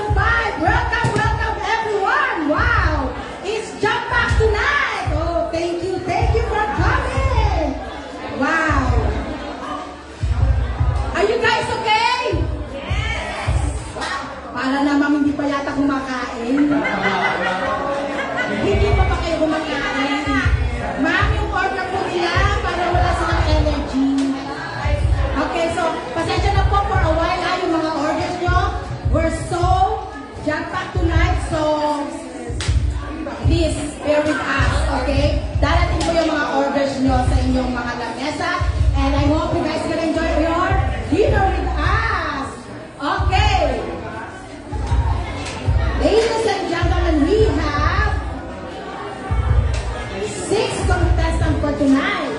2005. Welcome, welcome everyone. Wow, it's Jump Back tonight. Oh, thank you for coming. Wow. Are you guys okay? Yes. Wow. Para naman hindi pa yata kumakain. Hindi pa kayo kumakain. Ma'am, yung order po nila para wala silang energy. Okay, so pasensya na po for a while yung mga orders nyo. We're so jam-packed tonight, so please bear with us, okay? Darating po yung mga orders nyo sa inyong mga lamesa, and I hope you guys can enjoy your dinner with us. Okay. Ladies and gentlemen, we have 6 contestants for tonight.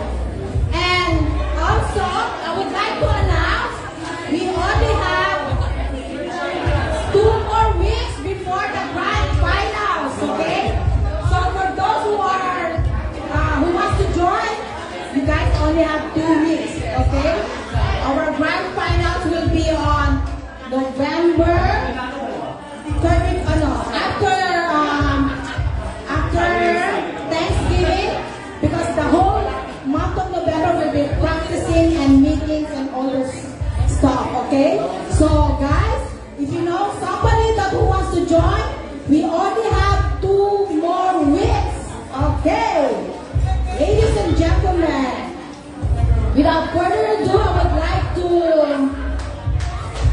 And also, I would like to announce, we only have 2 more weeks before the grand finals, okay? So for those who wants to join, you guys only have 2 weeks, okay? Our grand finals will be on November 30th, after Thanksgiving, because the whole month of November will be practicing and meetings and all this stuff, okay? So guys, if you know somebody who wants to join, we only have 2 more weeks, okay? Ladies and gentlemen, without further ado,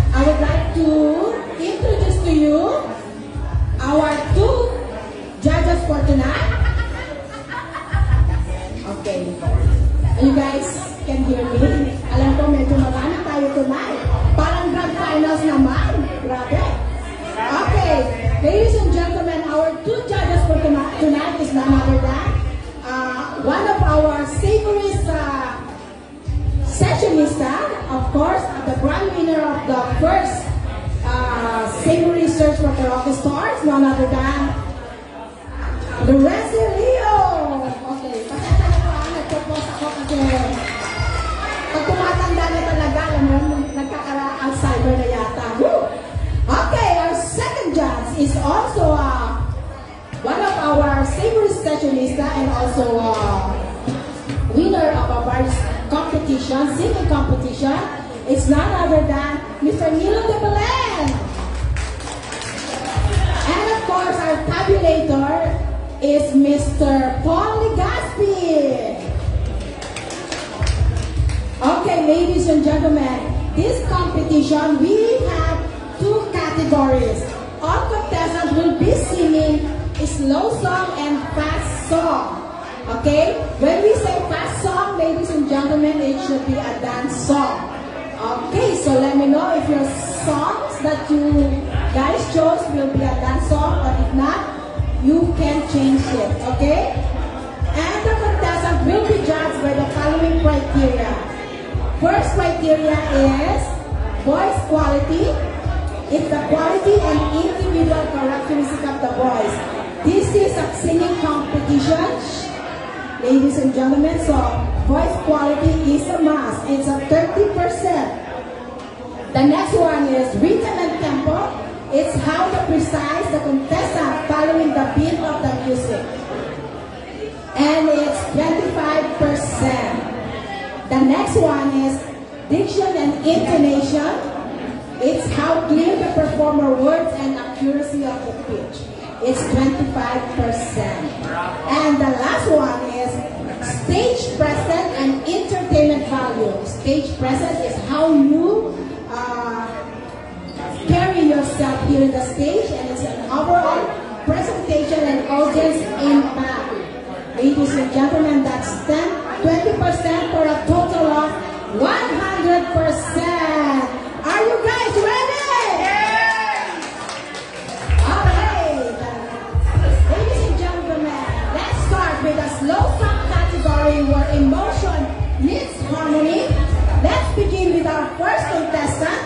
I would like to introduce to you our 2 judges for tonight. Okay. You guys can hear me? Alam ko medyo marami tayo tonight. Parang grand finals naman. Grabe. Okay. Ladies and gentlemen, our 2 judges for tonight is none other than one of our savory sessionista, of course, the grand winner of the first Savory Search for Karaoke Stars, none other than Lorenzo Leo. Okay, pasensya na po nagpropose ako kasi pag tumatanda na talaga, alam mo, nagkaka-Alzheimer na yata. Woo! Okay, our second judge is also one of our Savory Sessionista and also winner of our competition, singing competition. It's none other than Mr. Nilo de Belen. And of course, our tabulator is Mr. Paul Legaspi. Okay, ladies and gentlemen, this competition, we have 2 categories. All contestants will be singing a slow song and fast song. Okay? When we say fast song, ladies and gentlemen, it should be a dance song. Okay, so let me know if your songs that you guys chose will be a dance song, or if not, you can change it, okay? And the contestant will be judged by the following criteria. First criteria is voice quality. It's the quality and individual characteristic of the voice. This is a singing competition, ladies and gentlemen, so voice quality is a must. It's a 30%. The next one is rhythm and tempo. It's how precise the contestant following the beat of the music. And it's 25%. The next one is diction and intonation. It's how clear the performer words and accuracy of the pitch. It's 25%. And the last one is stage presence and entertainment value. Stage presence is how you carry yourself here in the stage, and it's an overall presentation and audience impact. Ladies and gentlemen, that's 20% for a total of 100%. Are you guys ready? With a slow song category where emotion meets harmony, let's begin with our first contestant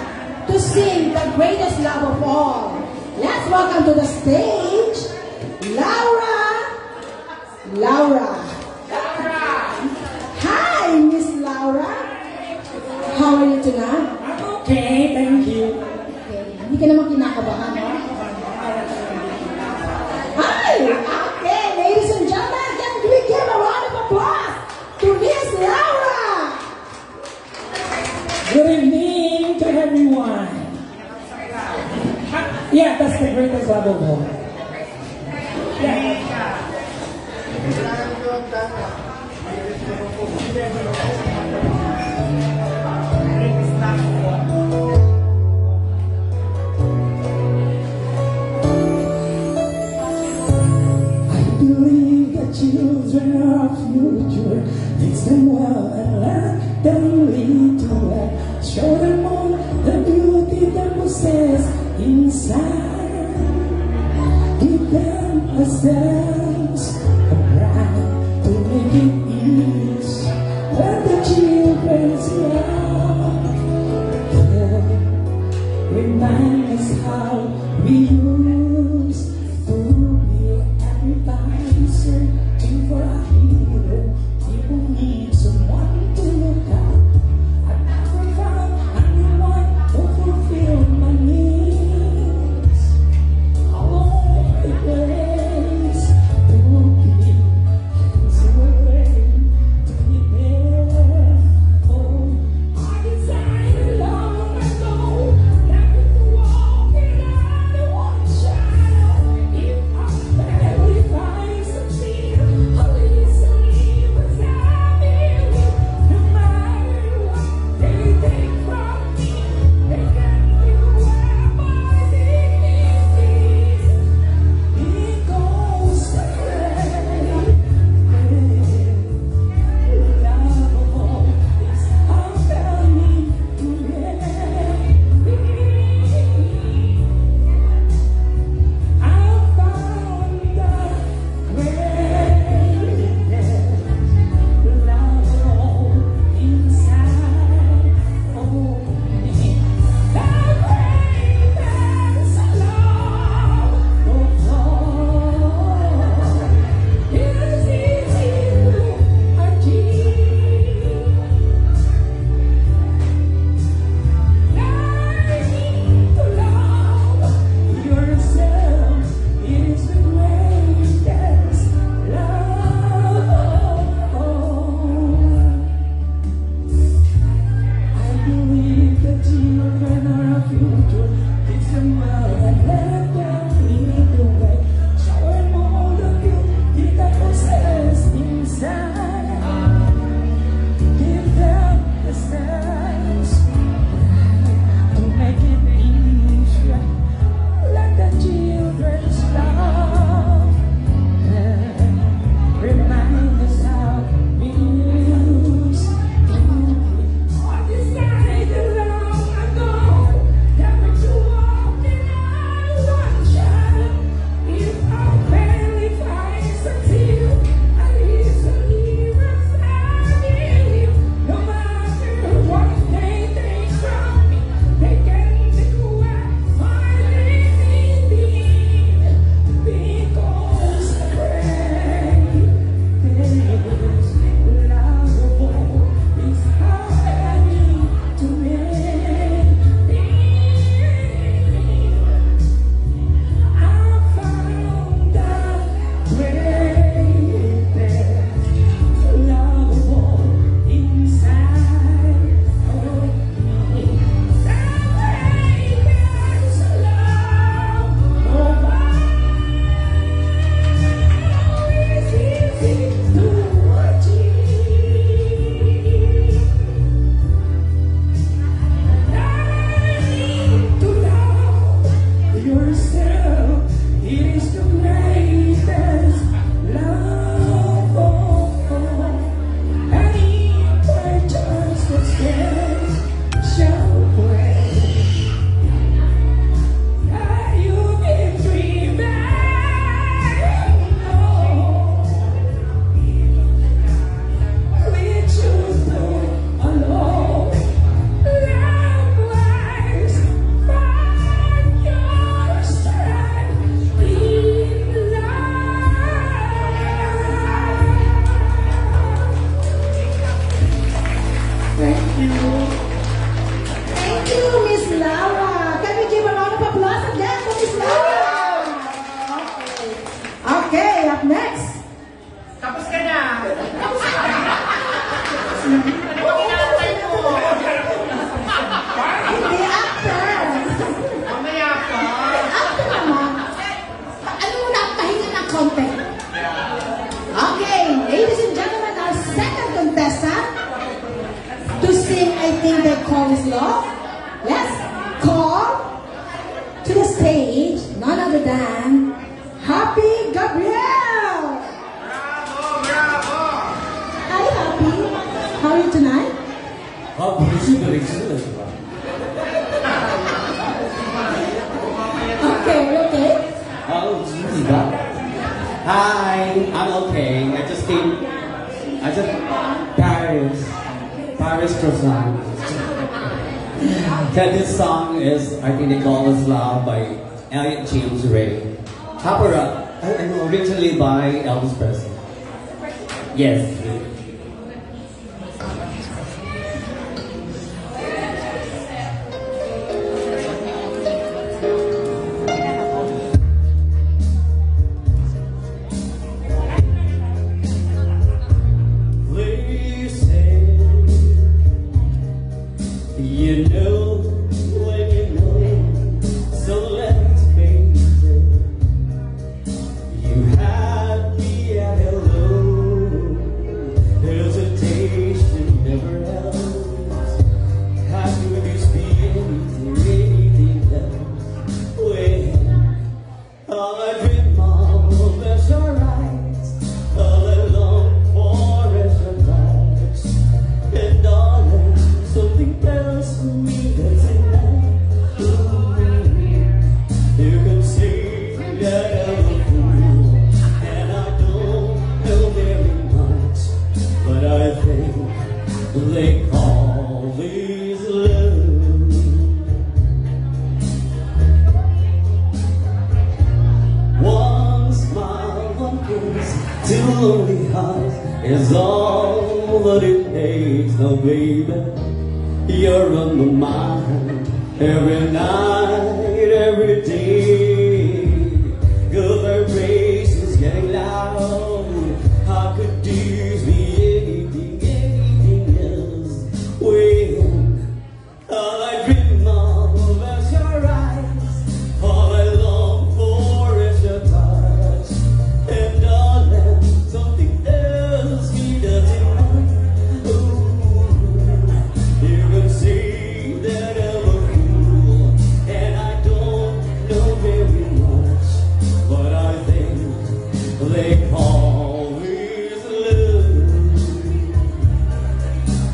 to sing the greatest love of all. Let's welcome to the stage, Laura. Hi, Miss Laura. How are you tonight? Okay, thank you. Okay. Hindi ka naman kinakabahan, no? Yeah, that's the greatest love of all. Yeah. Believe the children are future. Teach them well and learn them lead to well. Show them all the beauty that possess inside. Give them a sense of pride to make it easy. Let the children's love remind us how we used to be everybody searching for a hero. People need someone to look at. I never found anyone who fulfilled my needs. How long it takes to be hands away. Hi, I'm okay. Paris croissant. Okay, this song is, I think they call it Love by Elliot James Ray. Originally by Elvis Presley. Yes. You know when you know, so let's face it. You had me at hello, hesitation never else. How could this be anything else? When all I dream of is your eyes, all I long for is your touch, and darling, something tells me that's enough. You can see that I'm a fool, and I don't know very much, but I think they call this love. One smile, one kiss, two lonely hearts is all that it takes. Now, baby, you're on my mind every night, every day. Good vibrations getting loud. How could this be anything else? When all I dream of is your eyes, all I long for is your touch, and darling, something else me doesn't want. You can see that I'm a fool, and I don't know very much, but I think they call this love.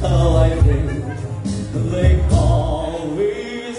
Oh, I think they call this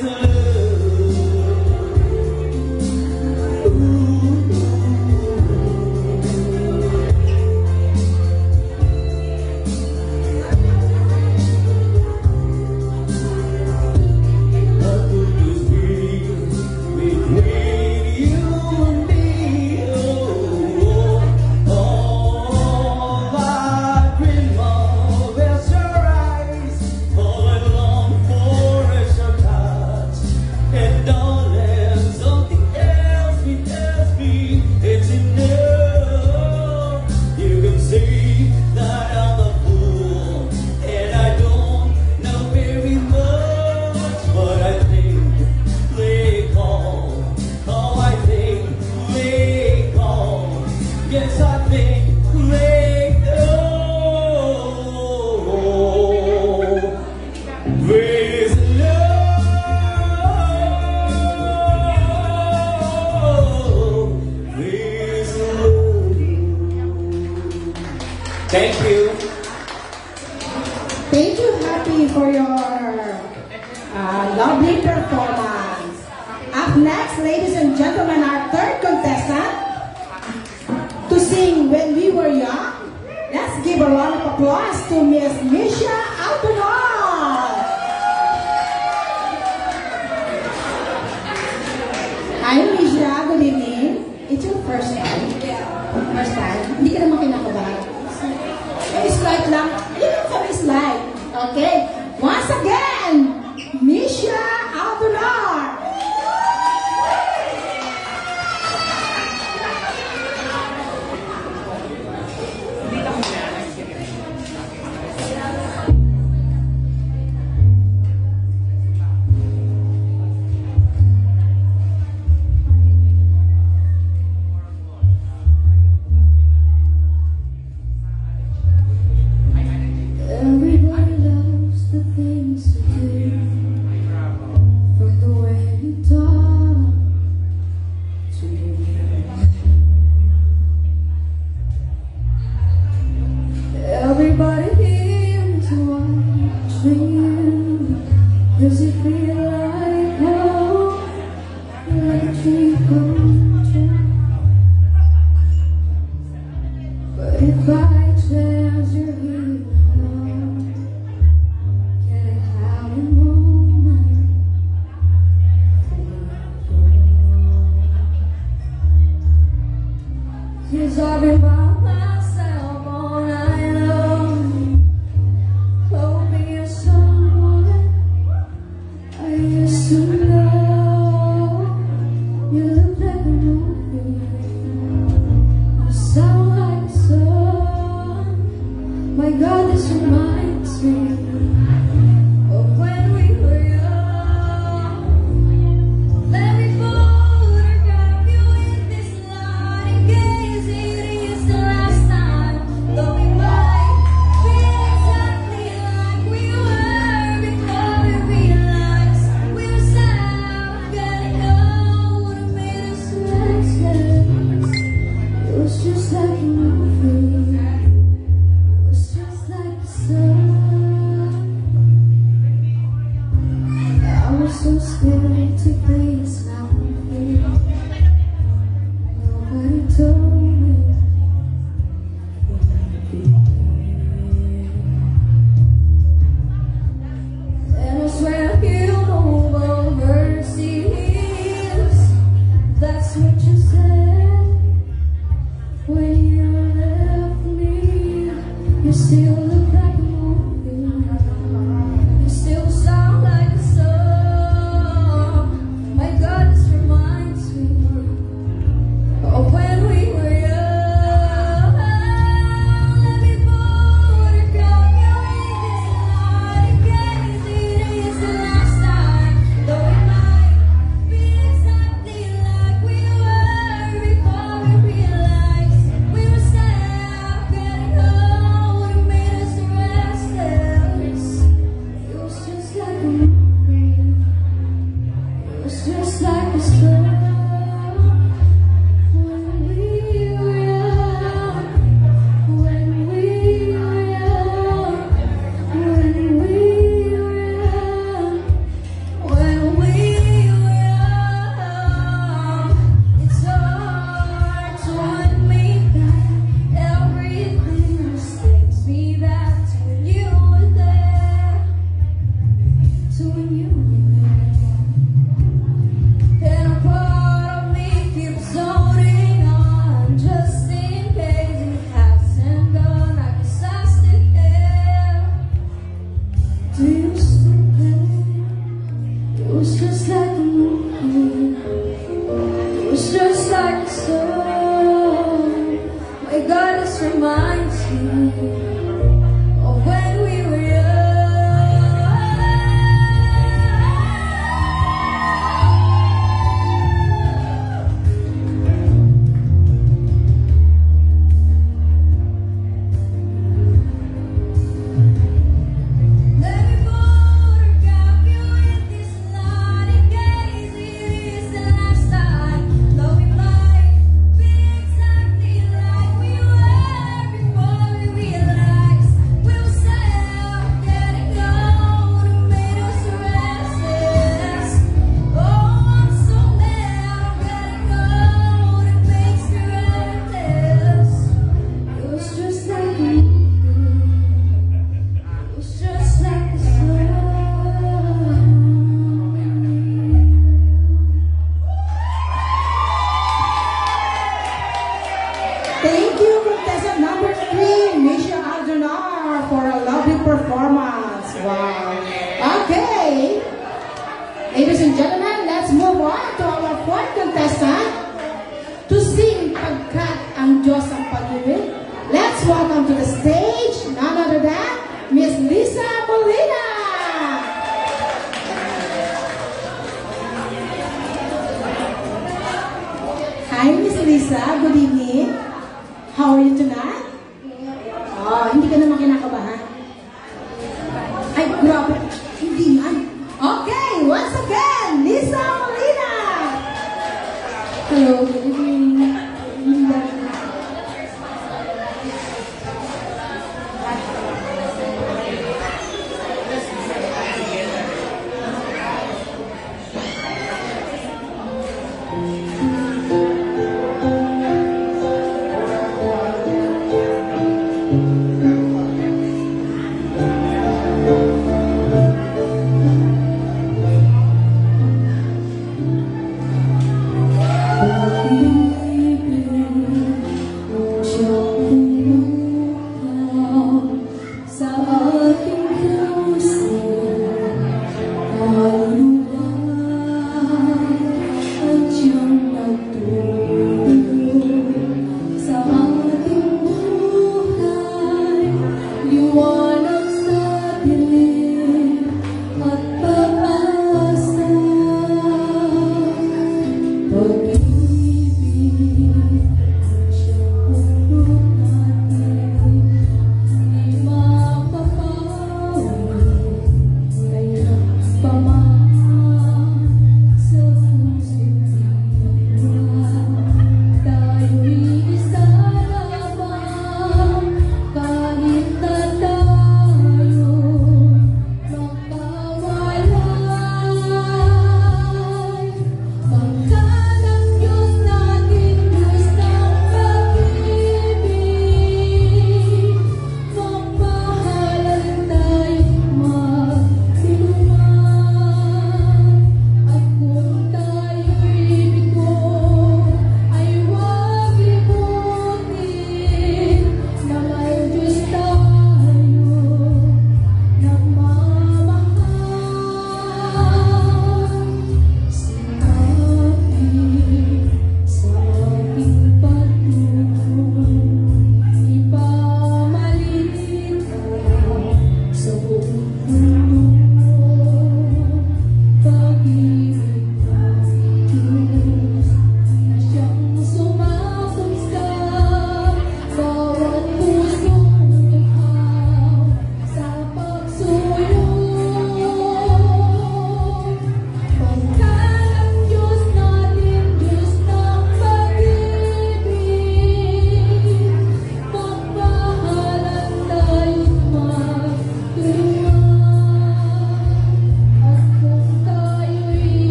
Yes, I think they know with love, with love. Thank you. Thank you, Happy, for your lovely performance. Up next, ladies and gentlemen, our third contestant to sing When We Were Young. Let's give a round of applause to Miss Misha Altonor. Hi, Misha. Good evening. It's your first time. First time. Hindi ka naman kinakabahan. Slide lang. Yun yung kami slide. Okay? Once again, Misha Altonor. look like a movie. You sound like a song. My God, this reminds me of when we were young. Let me photograph you in this light in case it is the last time. Though we might be exactly like we were before we realized we were sad, getting old and made us restless. It was just like a movie. It was just like the sun. I was so scared to face my fear. Nobody told me. And I swear he'll move overseas. That's what you said when you left me. You still look like a movie. You still sound like a song. My God, this reminds me of when we were young. Let me photograph you in this light in case it is the last time. Though it might be exactly like we were before we realized we were sad, getting old and made us restless. It was just like a movie. It was just like a song. When we were young, when we were young, when we were young, when we were young. It's hard to admit that everything just takes me back to when you were there, to when you were there. And a part of me keeps holding on, just in case it hasn't gone. I guess I still care. Do you still care? It was just like a movie. It was just like a song. My God, this reminds me of when we were young. Let me photograph you in this light in case it is the last time. Though we might be exactly like we were before we realized we were sad, getting old and made us restless. Oh, I'm so mad I'm getting old, it makes me reckless. It was just like a movie. It was just like a song. Thank you, contestant number 3, Misha Aldonar, for a lovely performance. Wow. Okay. Ladies and gentlemen, let's move on to our fourth contestant to sing Pagkat ang Diyos ang Pag-ibig. Let's welcome to the stage none other than Miss Lisa Molina. Hi, Miss Lisa. Good evening. How are you tonight? Oh, hindi ka naman kinakabahan. Ay, grabe. Hindi man. Okay, once again, Lisa Molina. Hello, good evening.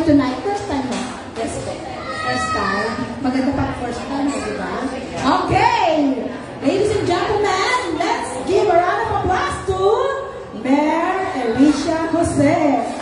you tonight? First time mo? Yes, po. First time? Maganda pa first time, di ba? Okay! Ladies and gentlemen, let's give a round of applause to Mayor Erisha Jose.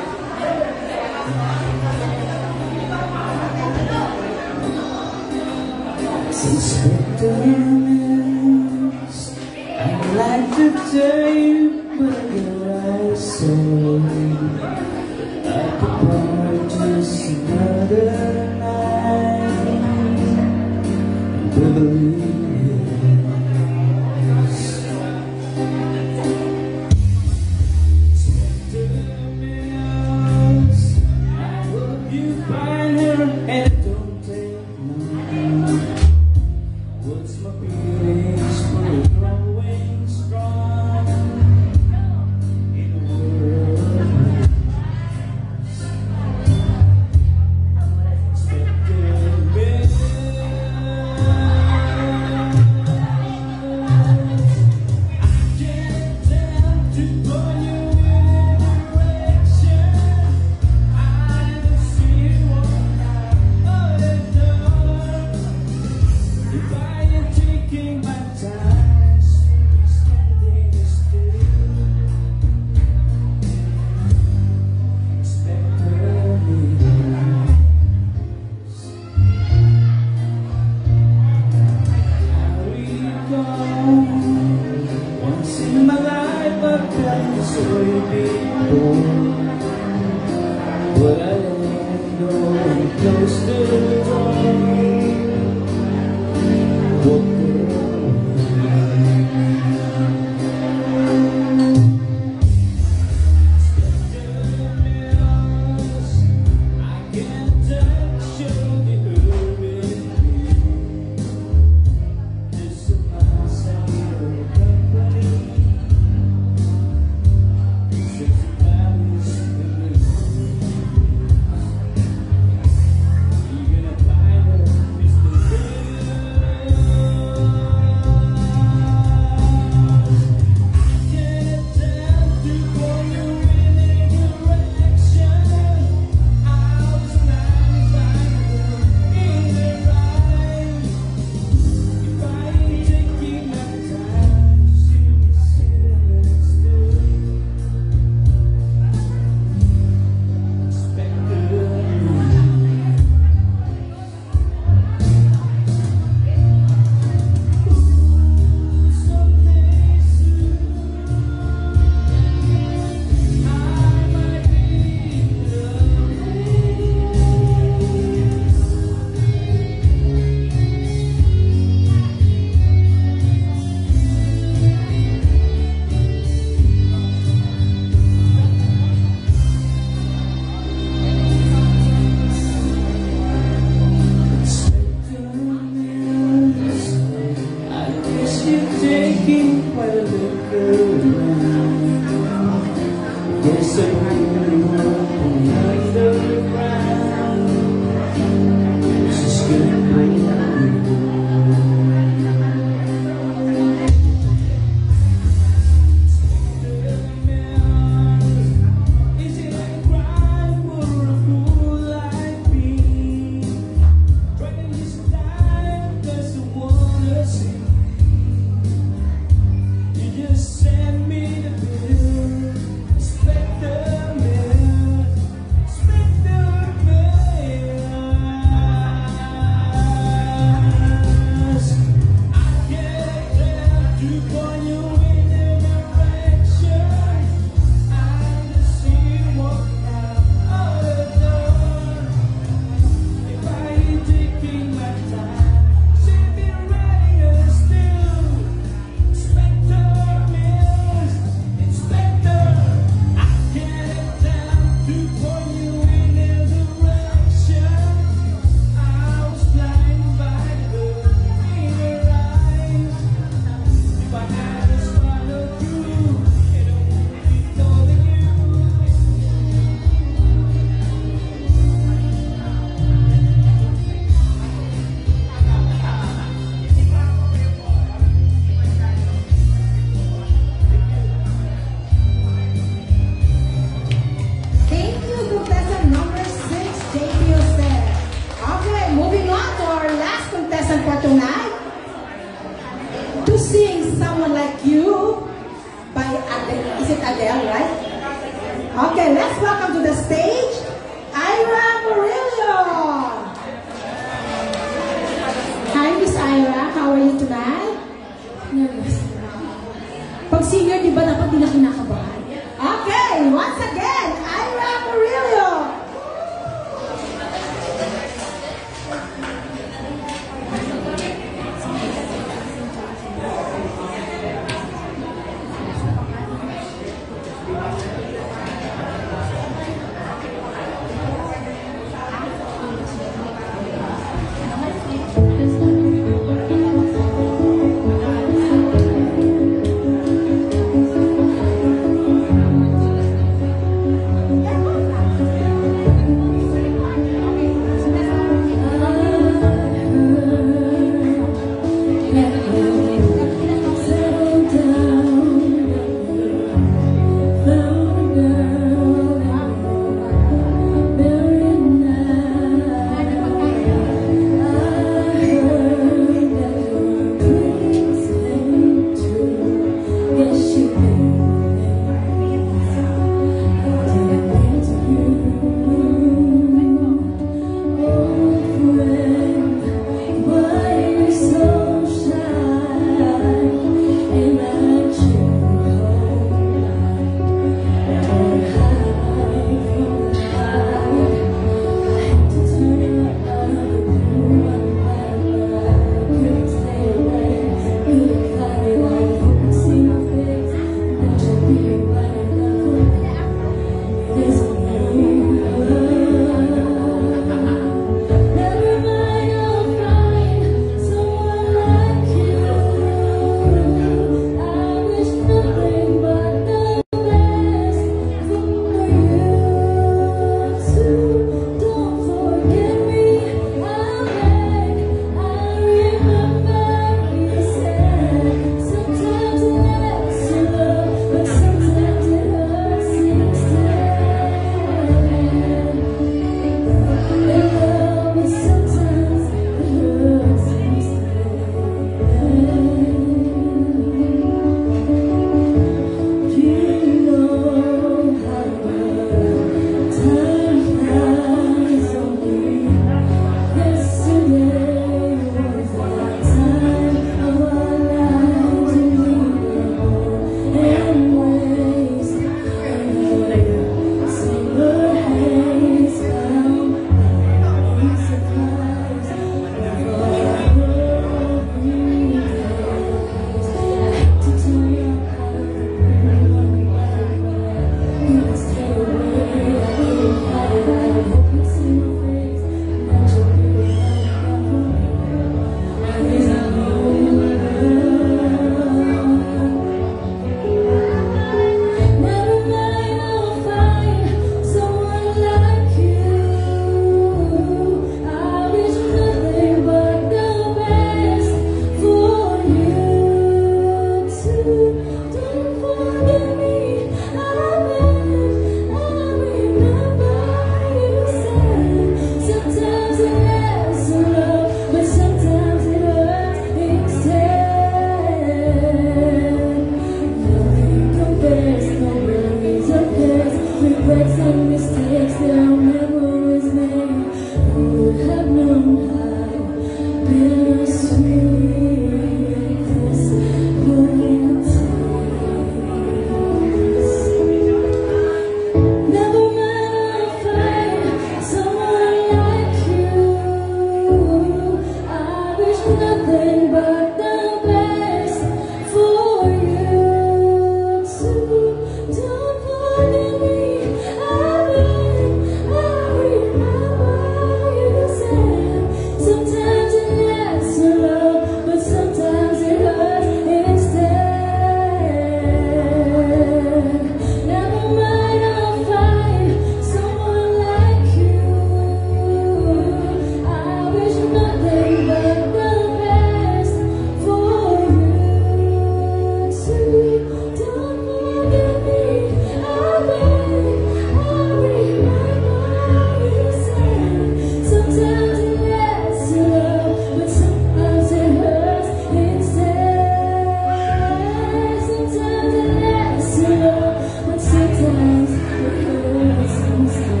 sincere, but sometimes it hurts instead.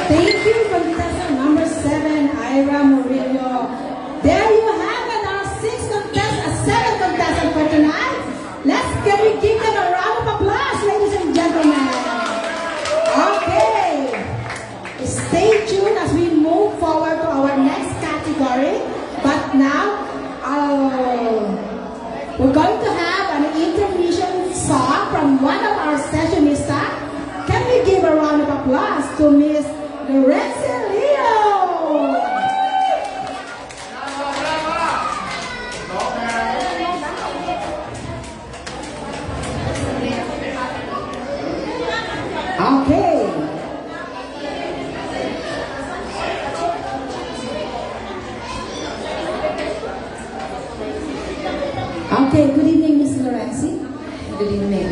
Thank you, contestant number 7, Ira Murillo. There you have it, our seventh contestant for tonight. Can we give them a round of applause, ladies and gentlemen? Okay. Stay tuned as we move forward to our next category. But now, we're going to have an intermission song from one of our sessionistas. Can we give a round of applause to Miss Lorenzo Leo? Okay. Okay, good evening, Miss Lorenzi. Good evening.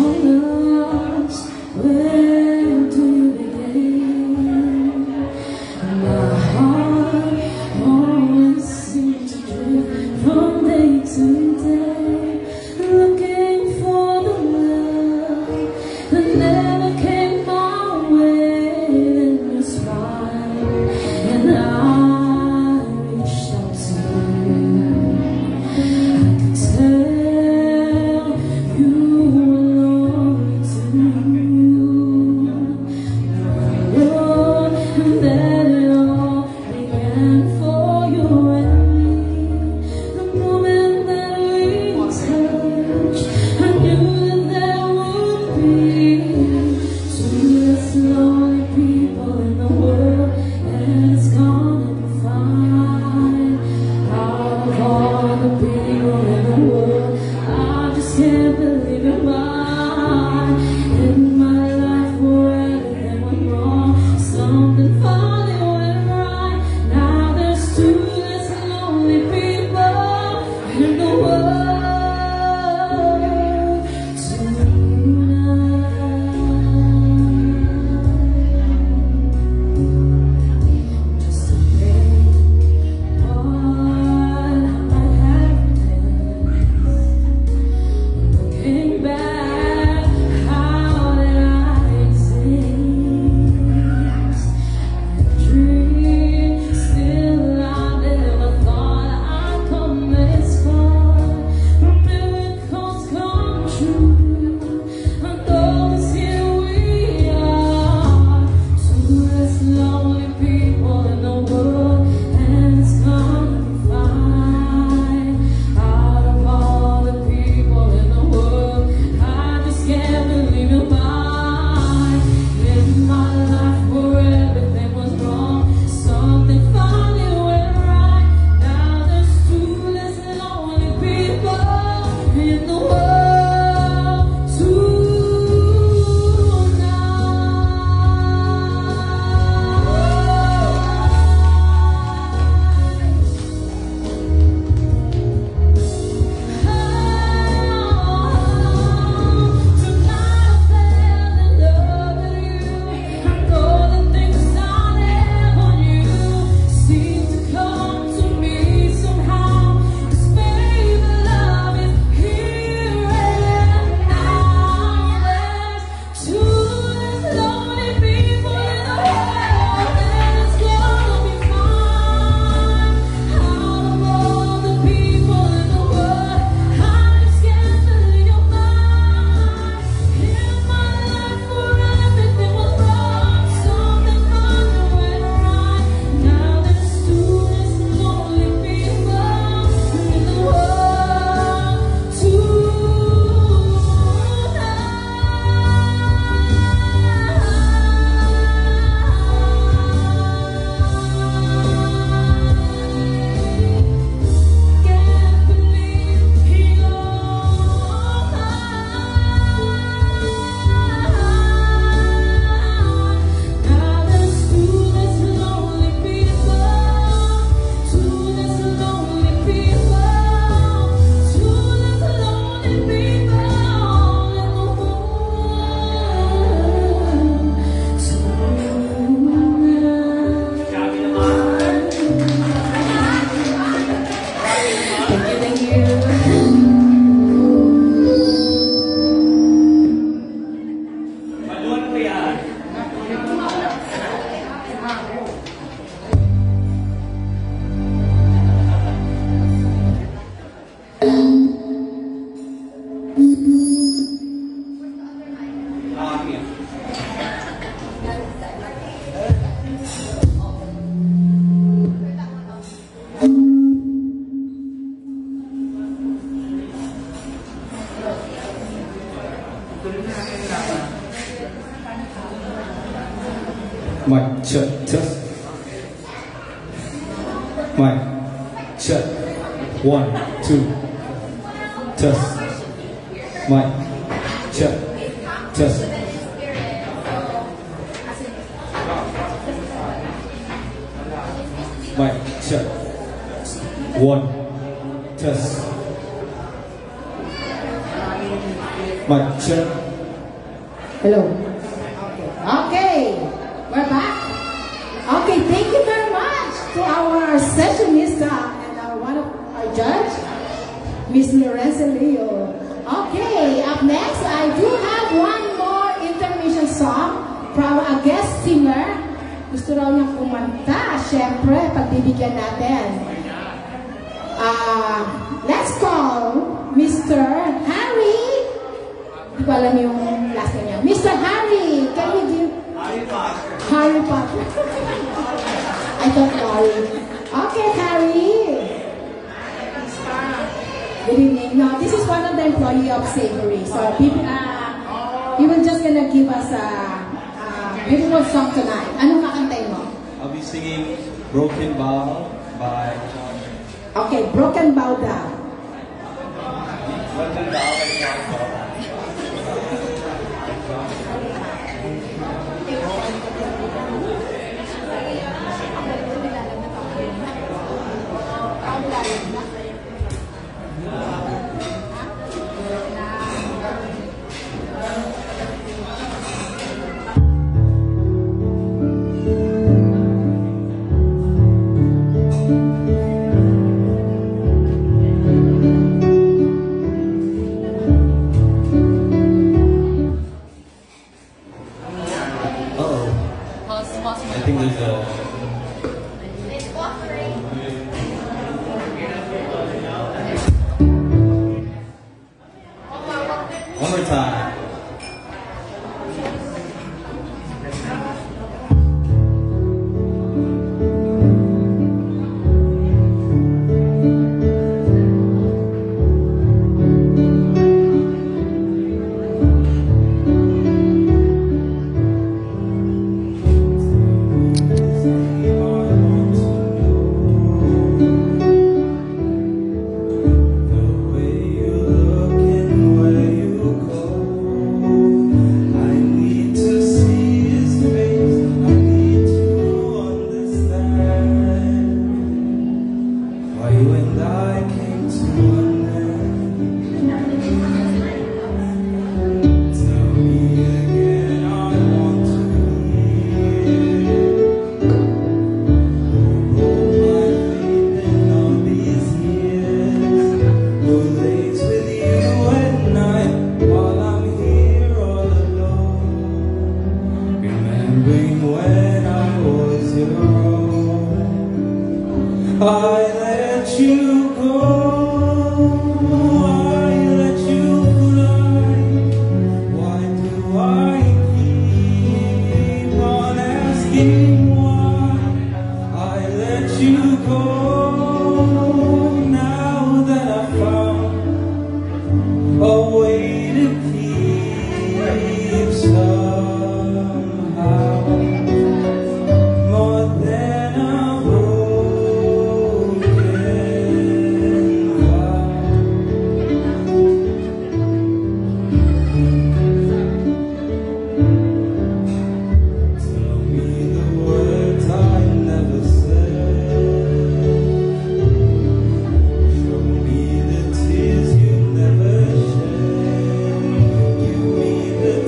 All Mic check test. Mic check. 1, 2. Test. Mic check test. Mic check. 1. Test. Mic check. Hello. Okay, we're back. Okay, thank you very much to our sessionista and one of our judge, Miss Lorenza Leo. Okay, up next, I do have one more intermission song from a guest singer. Gusto raw niyang kumanta. Siyempre, pagbibigyan natin. Let's call Mr. Harry. Hindi ko alam yung last name niya. Mr. Harry, can you give... Harry Potter. I thought Harry. Okay, Harry. Good evening. No, this is one of the employee of Savory. So, you will just gonna give us a beautiful song tonight. Anong kakantayin mo? I'll be singing Broken Bow by John. Okay, Broken Bow Down. Broken Bow by John. I think there's a... One more time. I let you go, I let you fly. Why do I keep on asking why? I let you go now that I found a way to keep somehow more than a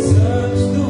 touch the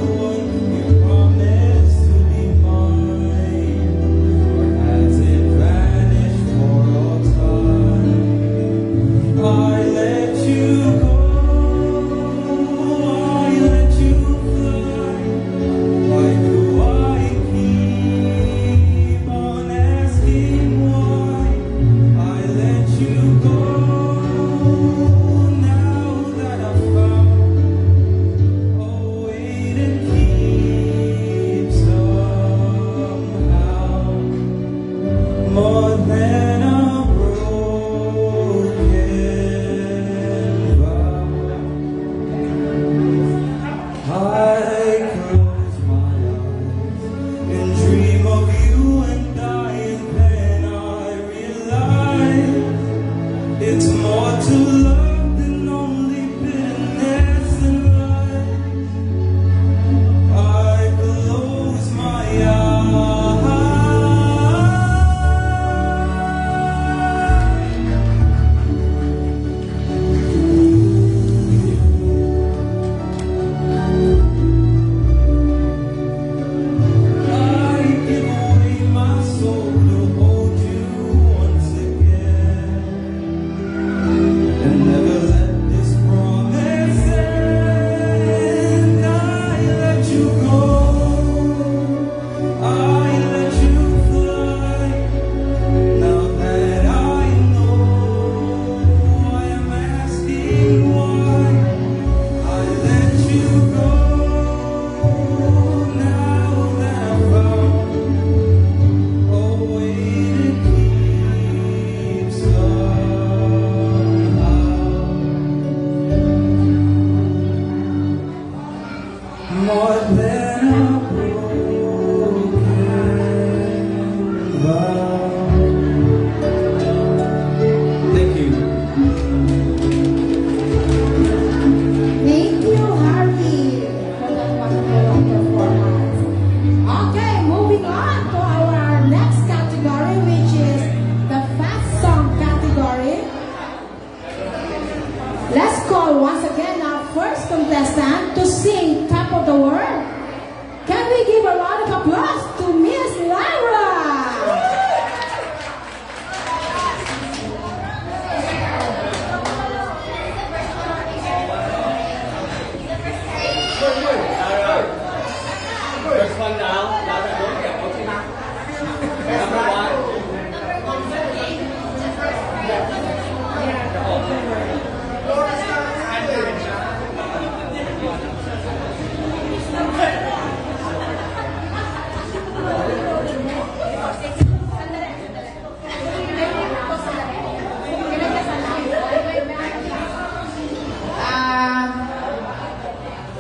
contestant to sing Top of the World. Can we give a round of applause to Miss Lyra? First one now. Number one.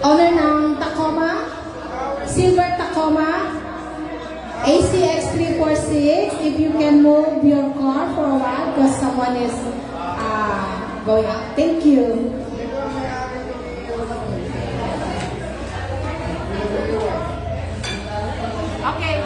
Owner ng Tacoma, Silver Tacoma, ACX 346. If you can move your car for a while because someone is going out. Thank you. Okay.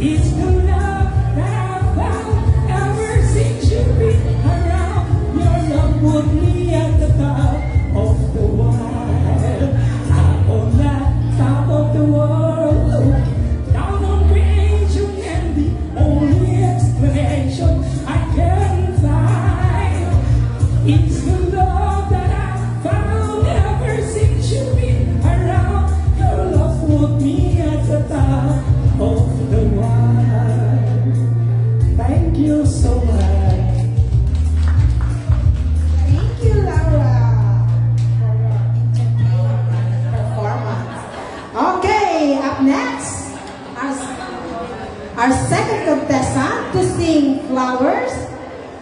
It's the love that I found ever since you've been around. Your love put me at the top of the world. Up on that top of the world. Down on creation and the only explanation I can find. It's the love that I found ever since you've been around. Your love put me at the top of the world. Thank you so much. Thank you, Laura, for your entertaining performance. Okay, up next, our second contestant to sing Flowers.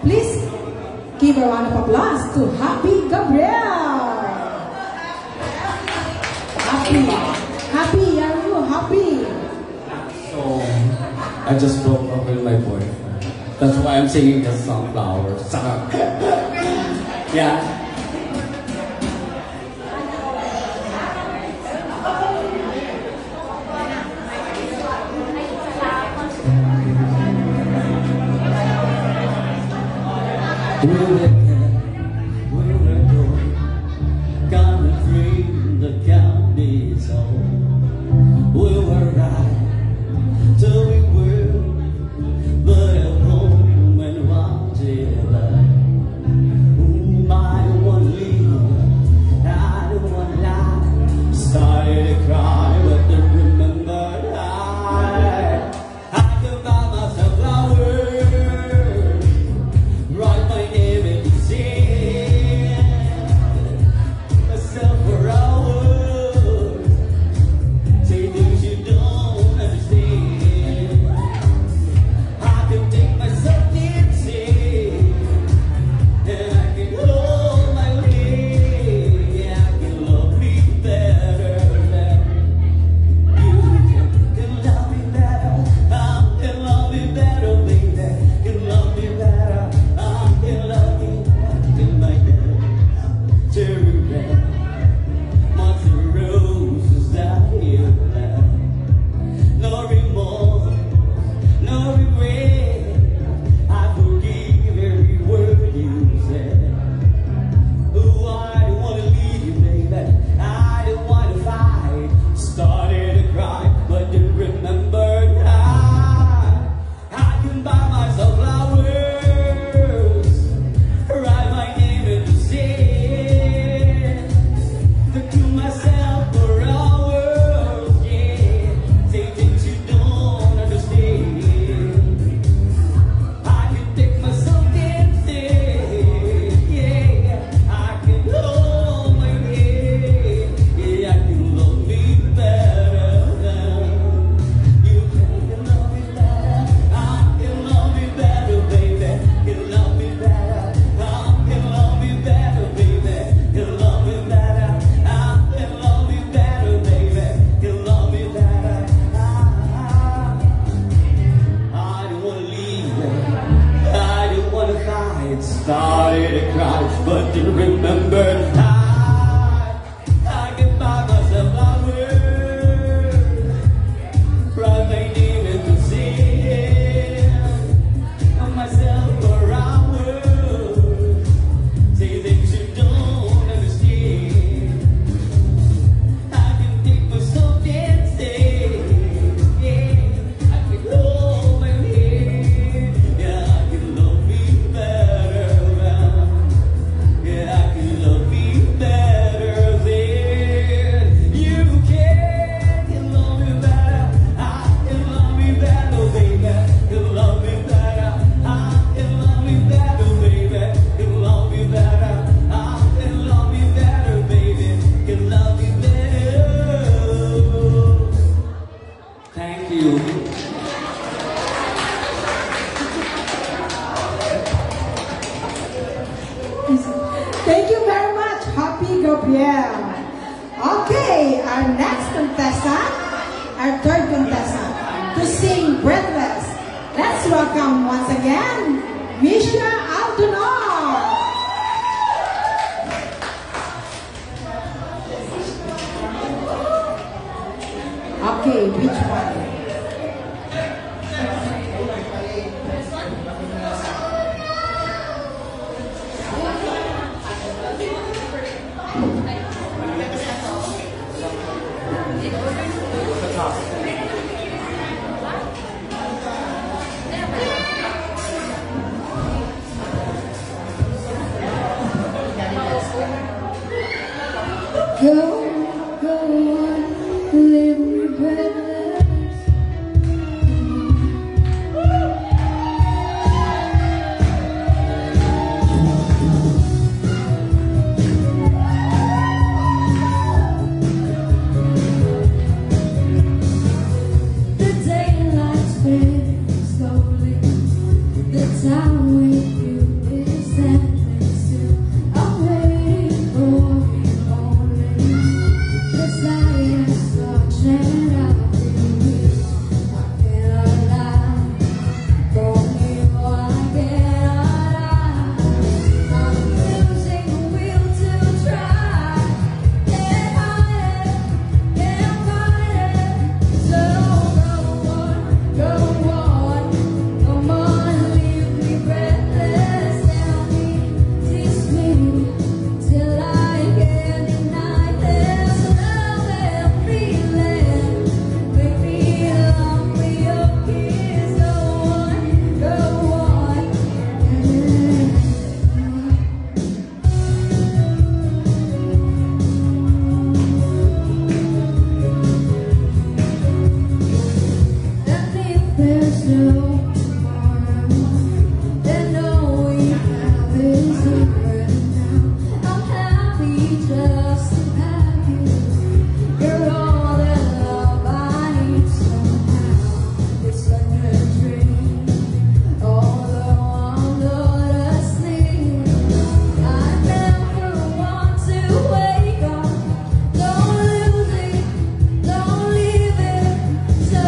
Please give a round of applause to Happy Gabriel. Happy, are you happy? So, I just broke up with my boyfriend. That's why I'm singing this song, Flowers. Yeah. Will it come? Will it go? Gonna dream the county's home. We were right till we were, but at home when wanted love. I don't wanna leave, I don't wanna lie. Started to cry, but then remembered I could buy myself flowers, write my name in the sand, myself for hours, say things you don't understand. I can take myself dancing, and I can hold my way. I can love me better than you can love me better. I can love me better, baby. Can love me better. I can love you in my head. Cherry red, months and roses that you left. No remorse, no regret. I forgive every word you said. Oh, I don't wanna leave you, baby. I don't wanna fight. Started to cry, but then remembered I can buy myself flowers, write my name in the sand, look to myself for hours, yeah, say things you don't understand. I can take myself dancing, yeah, I can hold my head, yeah, I can love me better than you can love me better. I can love me better, baby. Can love me better. I can love me better, baby. Can love me better. I can love me better, baby. Can love me better. I don't wanna leave you. I don't wanna fight. Started to cry, but then remembered I can buy myself flowers, write my name in the sand, of myself for hours, say things you don't understand. I can take myself dancing, yeah, I can hold my head, yeah, I can love me better, yeah, I can love me better than you can love me better. I can love me better, baby. Can love me better. I can love me better, baby. Can love me better. I can love me better, baby. Can love me better. Thank you. Thank you very much, Happy Gabriel. Okay, our next contestant, our third contestant, to sing Breathless. Let's welcome once again, Misha Aldonor. Okay, which one? There's no tomorrow, and all we have is here and now. I'm happy just to have you. You're all the love I need somehow. It's like a dream, although I'm not asleep. I never want to wake up. Don't lose it, don't leave it. So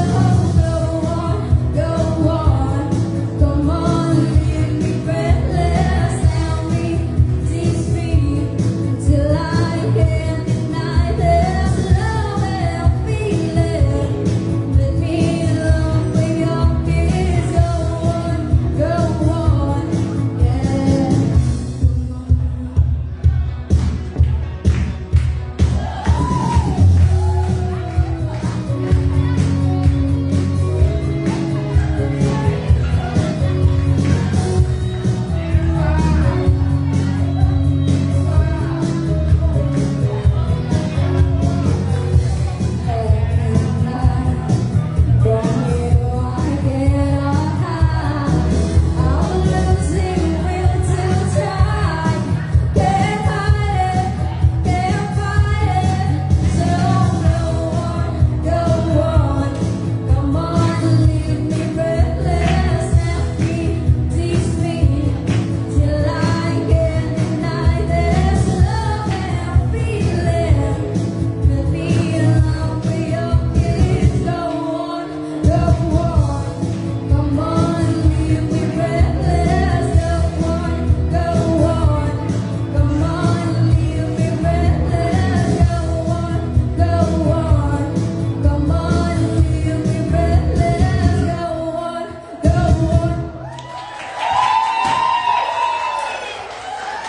go on, come on, leave me breathless. Tell me, tease me until I can't deny this love and feeling. Let me alone with your kiss. Go on, yeah.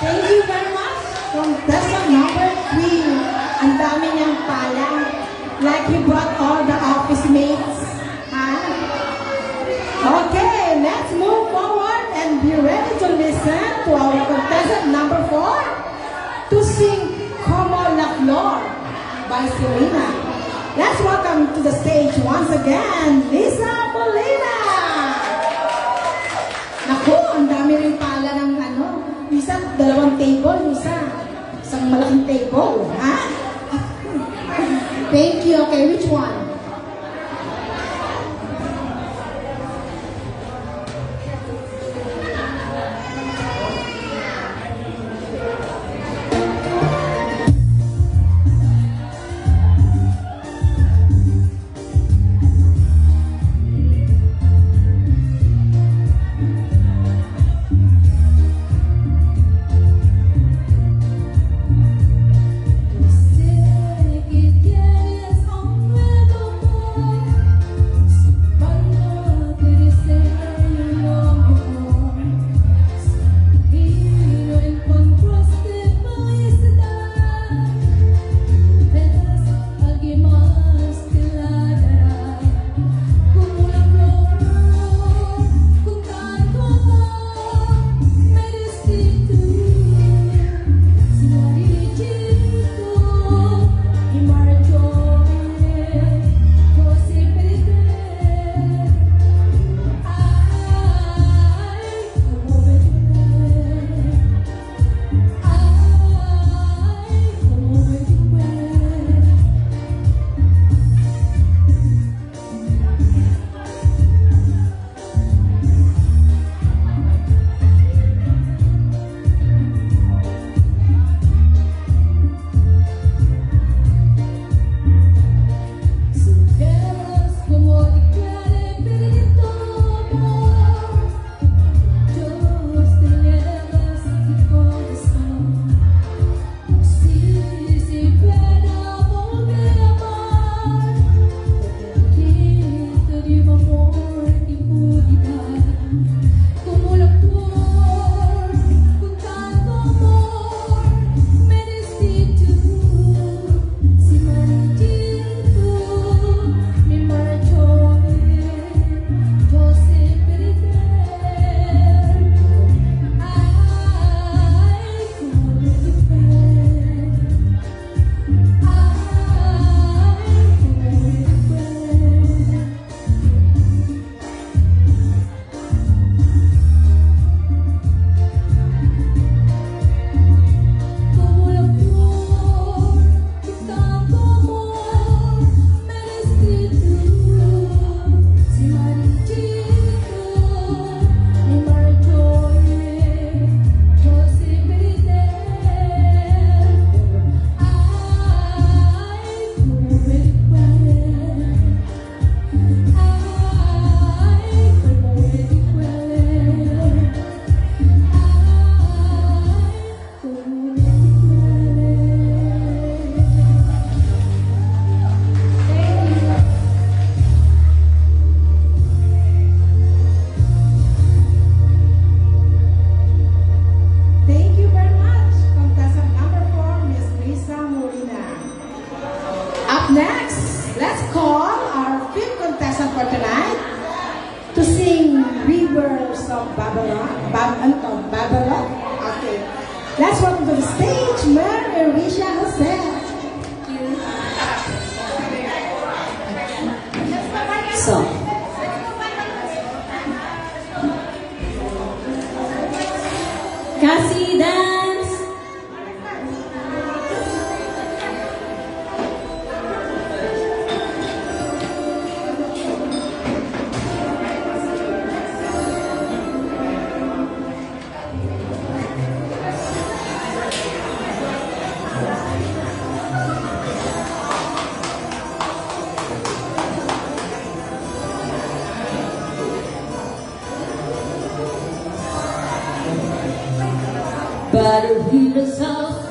Thank you very much. Contestant number 3. Ang dami niyang palang. Like he brought all the office mates. Okay, let's move forward and be ready to listen to our contestant number 4 to sing Como la Flor by Selena. Let's welcome to the stage once again, Lisa Molina. Naku, ang dami rin pala ng isa, dalawang table, isang malaking table, ha? Thank you. Okay, which one? Sé que tienes un fuego Babylon? Okay. Let's welcome to the stage, Mary Risha Jose. So, Cassie dance. But if he was all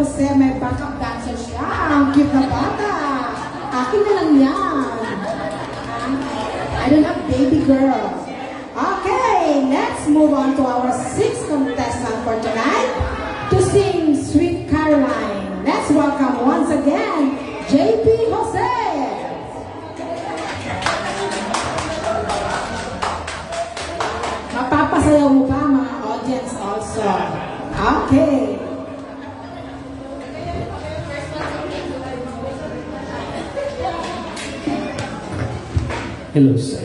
Jose, may backup dancer siya. Ang cute na bata. Akin na lang yan. I don't have baby girl. Okay, let's move on to our sixth contestant for tonight to sing Sweet Caroline. Let's welcome once again, JP Jose. Mapapasayaw mo ba mga audience also? Okay. Hello, sir.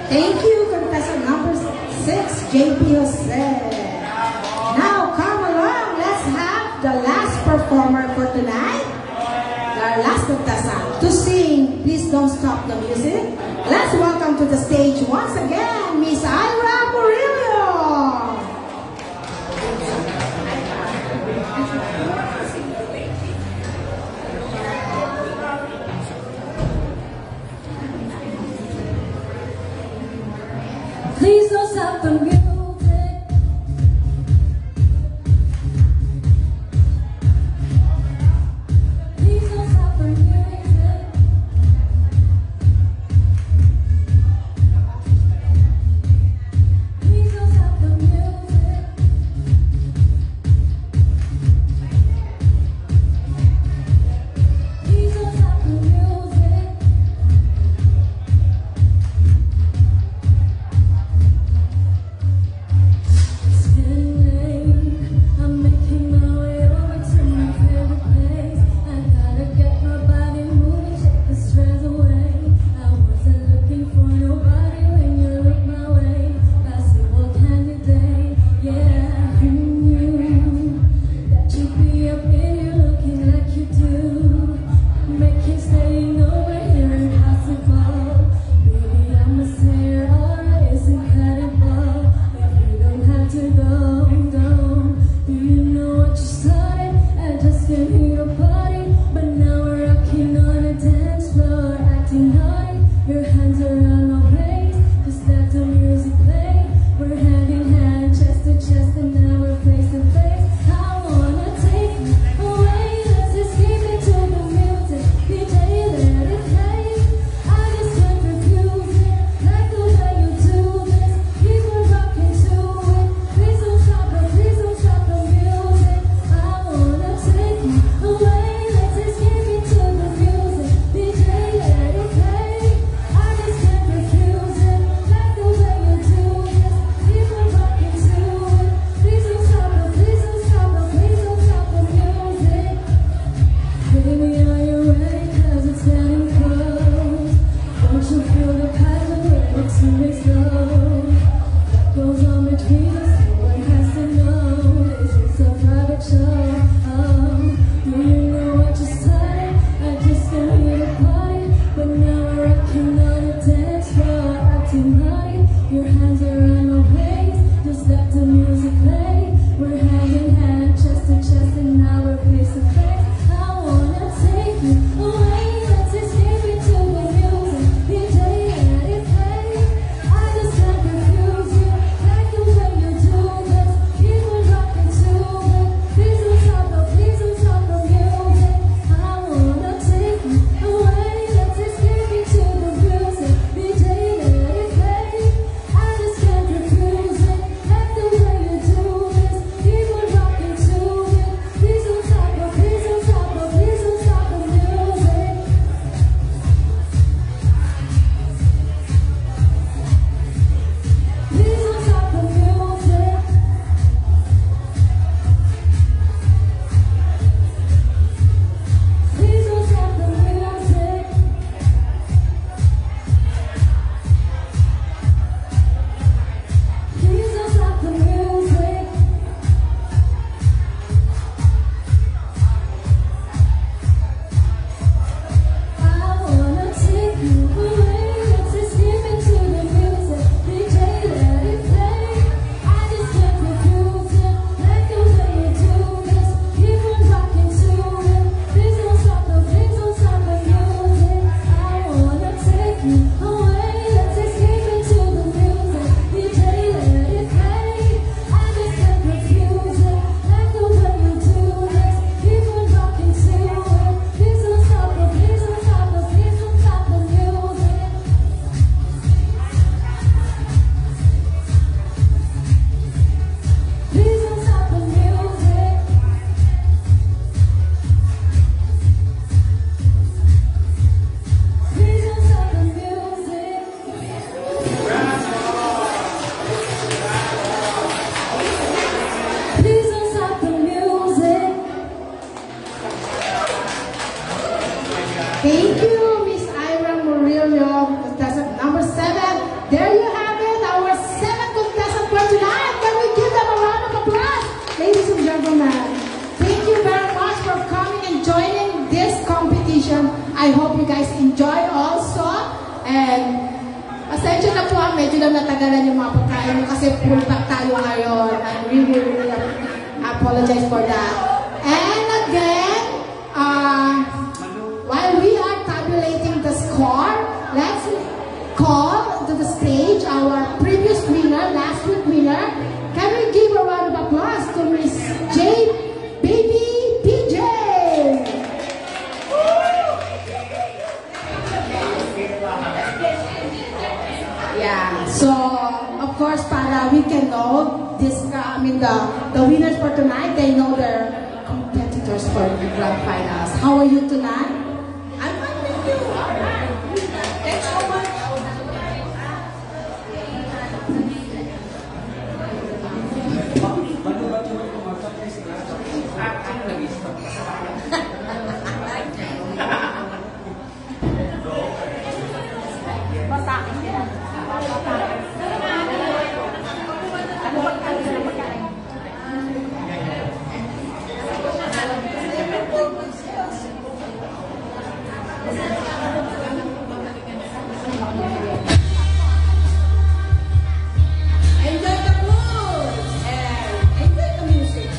Thank you, contestant number 6, JP Jose. Now, come along. Let's have the last performer for tonight. Our last contestant to sing. Please don't stop the music. Let's welcome to the stage once again, Miss Ira Murillo. Please don't stop the music. Please don't stop the music. Please don't stop the music. Please don't stop the music. It's getting late. I'm making my way over to my favorite place. I gotta get my body moving, shake the stress away. I wasn't looking for nobody when you look my way. Possible candidate, yeah. Who knew that you'd be up in here looking like you do? Making staying over here impossible. Baby, I'ma say it alright, it's incredible. If you don't have to go, do you know what you started? I just came here to party, but now we're rocking on a dance floor, acting naughty. Your hands around my waist, just let the music play. We're hand in hand, chest to chest, and now we're face to face. I wanna take you away, let's escape into the music. DJ, let it play. I just can't refuse it, like the way you do this. Keep on rocking to it. Please don't stop the music. I wanna take you away, let's escape into the music. DJ, let it play. I just can't refuse it, like the way you do this. Keep on rocking to it. Please don't stop the music. Baby, are you ready? 'Cause it's getting close. Don't you feel the passion ready to explode? What goes on between us, no one has to know. This is a private show. Do you know what you started? I just came here to party, but now we're rocking on a dance floor, acting naughty. Your hands around my waist, just let the music play. We're hand in hand, chest to chest, and now we're face to face. I wanna take you away, let's escape into the music. DJ, let it play. I just can't refuse you, like the way you do this. Keep on rocking to it. Please don't stop the music. I wanna take you away, let's escape into the music. DJ, let it play. I just can't And pasensya na po medyo lang natagalan yung mga pagkain kasi full back tayo ngayon. And we really apologize for that. And again, while we are tabulating the score, let's call to the stage our previous winner, last week winner. Can we give a round of applause to Miss Jade Baby PJ? Yeah, so of course, para we can know this, the winners for tonight, they know their competitors for the grand finals. How are you tonight? I'm fine with you. All right. Thanks so much. Enjoy the food and enjoy the music.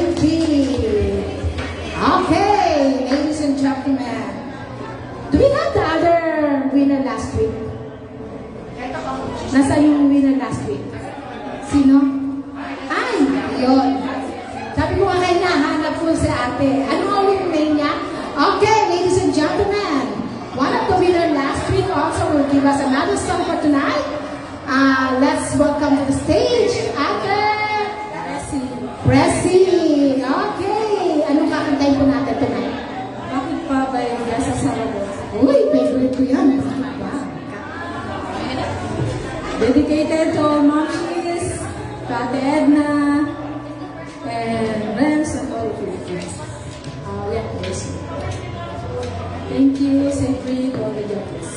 Baby. Okay, ladies and gentlemen. Do we have the other winner last week? Nasa yung winner last week? Sino? Ay, yun. Sabi ko nga kayo nahanap ko si ate. Ano ang winner niya? Okay, ladies and gentlemen. One of the winner last week also will give us another song for tonight. Let's welcome to the stage, Ate Pressy. Okay. Anong kakantayin po natin tonight? Bakit pa ba yung Gasa Sarabos? Uy, favorite ko yan. Bakit ba? Dedicated to Mom Shiz, Ate Edna, and Renz and all of you. Yeah, yes. Thank you, Safely, all the judges.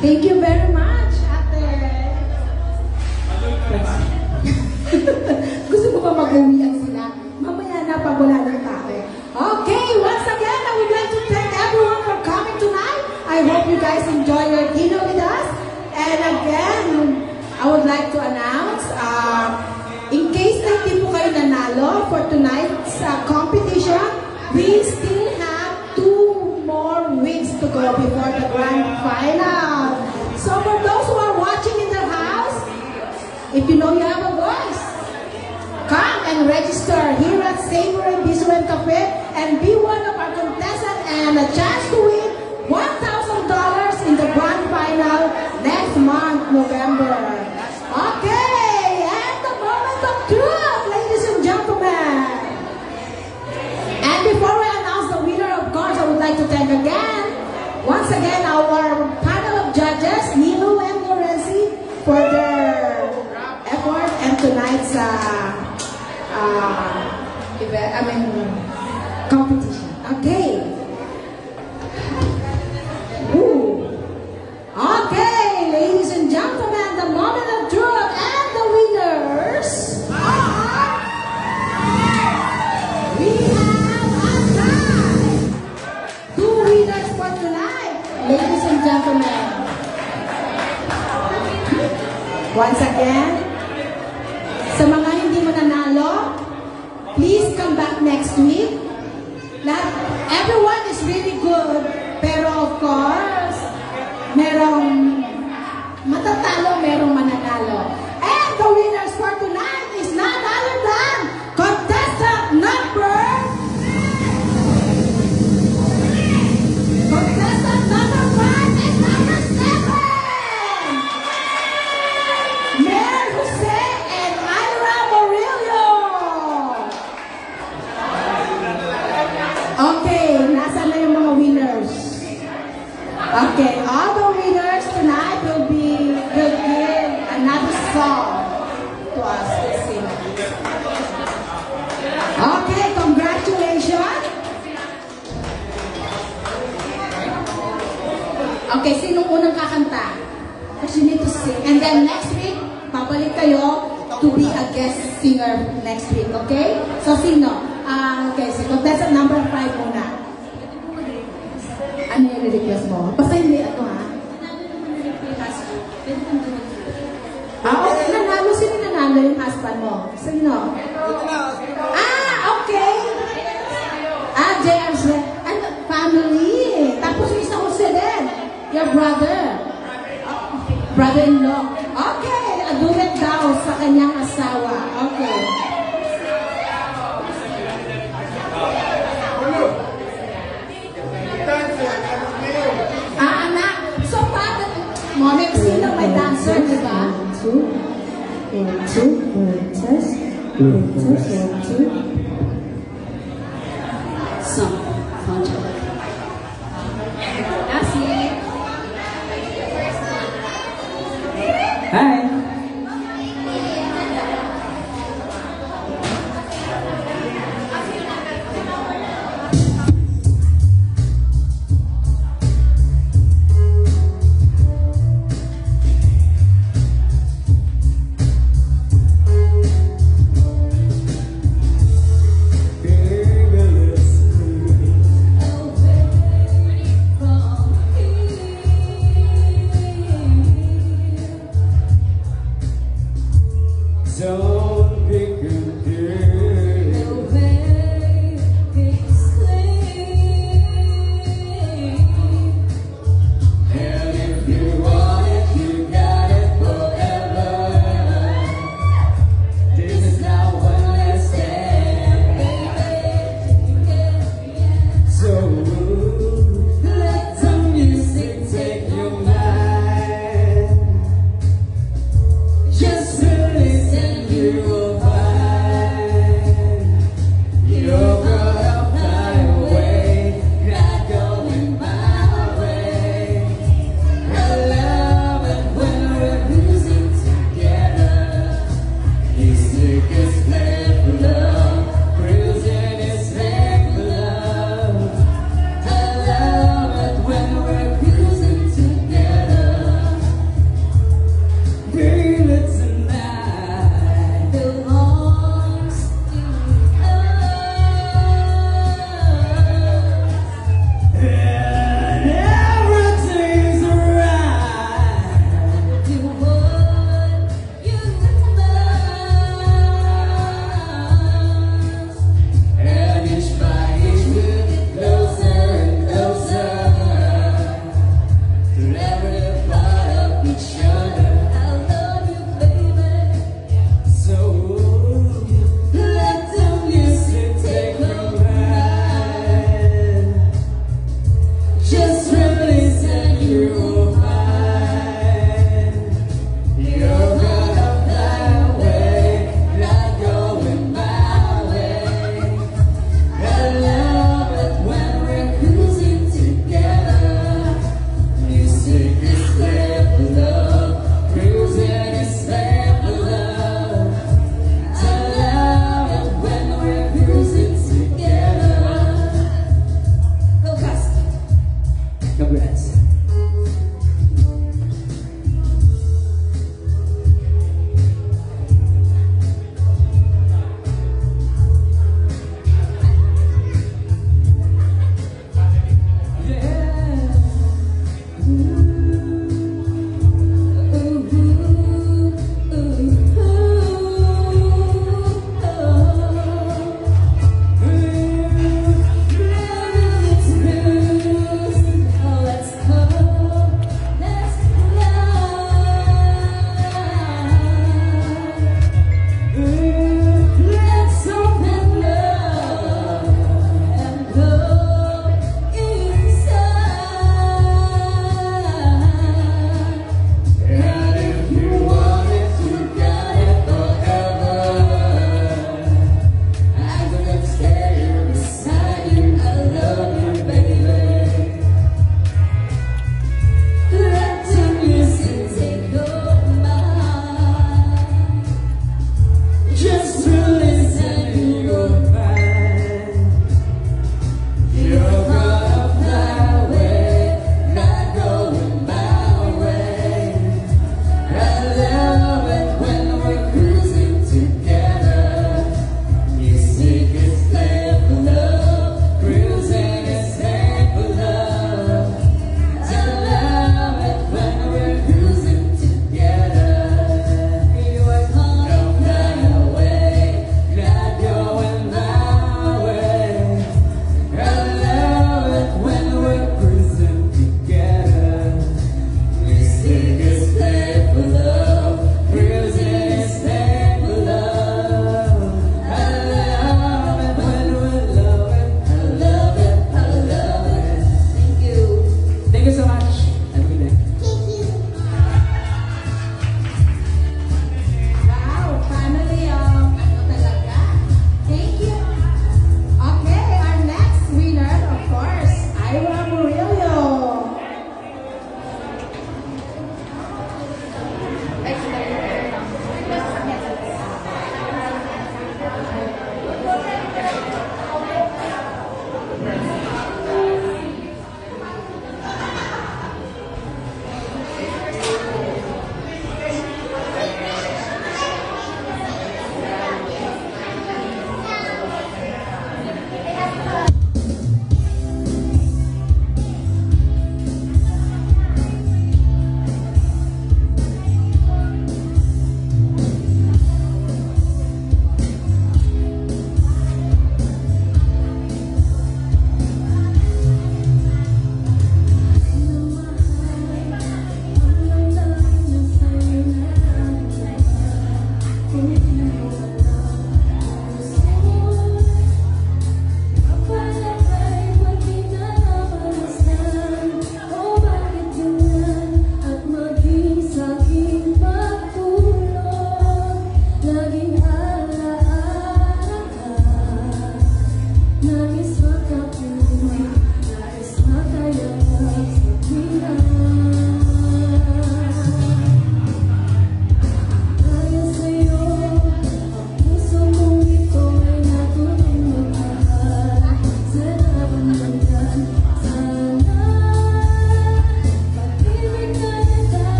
Thank you very much, Ate. Gusto mo ba mag-uwian sila? Mamaya na pag wala ng tao. Okay, once again, I would like to thank everyone for coming tonight. I hope you guys enjoy your dinner with us. And again, I would like to announce, in case na hindi po kayo nanalo for tonight's competition, we still have 2 more weeks to go before the grand final. So for those who are watching in the house, if you know you have a voice, come and register here at Savory Bistro and Cafe and be one of our contestants and a chance to win $1,000 in the grand final next month, November. Okay, and the moment of truth, ladies and gentlemen. And before I announce the winner, of course, I would like to thank once again our panel of judges, Nilo and Lorenzi, for their effort and tonight's competition. Okay. Ooh. Okay, ladies and gentlemen, the moment of truth and the winners are... We have a tie! 2 winners for tonight, ladies and gentlemen. Once again, sa mga hindi mananalo, please come back next week. Everyone is really good, pero of course, merong matatalo, merong mananalo. And the winners for tonight is none other than contestant number 5 and number 7, Mayor Jose and Ira Morillo. Okay, nasa na yung mga winners? Okay, all the winners tonight will give another song to us to sing. Okay, congratulations. Okay, sinong unang kakanta? Because you need to sing. And then next week, babalik kayo to be a guest singer next week, okay? So, sino? Okay, so contestant number 5 muna. Ano yung request mo? Basta hindi ano ha? Okay, nanalo. Sino nanalo yung husband mo? Sino? Okay. JR's family. Tapos yung isa ko sila. Your brother. Brother-in-law. Okay, adulet daw sa kanyang asawa. Okay. Anak. So, bakit? Mommy, sino may dancer, di ba? 1, 2, test. 1, 2. Some contact. Hi.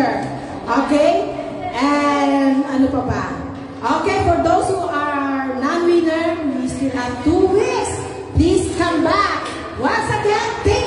winner. Okay? And ano pa ba? Okay, for those who are non-winner, we still have 2 weeks. Please come back. Once again, thank